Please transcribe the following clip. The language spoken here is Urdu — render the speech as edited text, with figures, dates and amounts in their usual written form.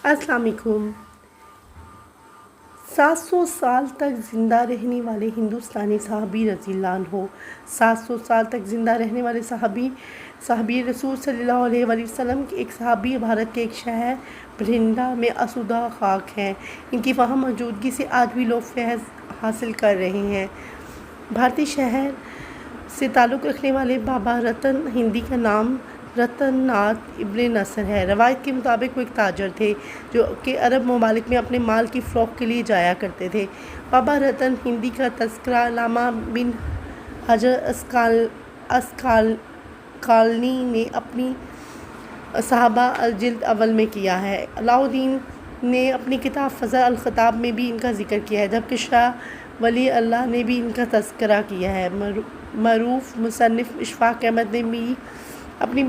السلام علیکم۔ 700 سال تک زندہ رہنے والے ہندوستانی صحابی رضی اللہ عنہ 700 سال تک زندہ رہنے والے صحابی رسول صلی اللہ علیہ وآلہ وسلم کے ایک صحابی بھارت کے ایک شہر بھٹنڈا میں آسودہ خاک ہیں۔ ان کی وہاں موجودگی سے آج بھی لوگ فیض حاصل کر رہے ہیں۔ بھارتی شہر سے تعلق رکھنے والے بابا رتن ہندی کا نام رتن ناتھ ابن نصر ہے۔ روایت کے مطابق وہ ایک تاجر تھے جو کہ عرب ممالک میں اپنے مال کی فروخت کے لیے جایا کرتے تھے۔ بابا رتن ہندی کا تذکرہ علامہ بن حجر اسقلانی نے اپنی صحابہ الجلد اول میں کیا ہے۔ علاء الدین نے اپنی کتاب فضل الخطاب میں بھی ان کا ذکر کیا ہے، جبکہ شاہ ولی اللہ نے بھی ان کا تذکرہ کیا ہے۔ معروف مصنف اشفاق احمد نے بھی اپنی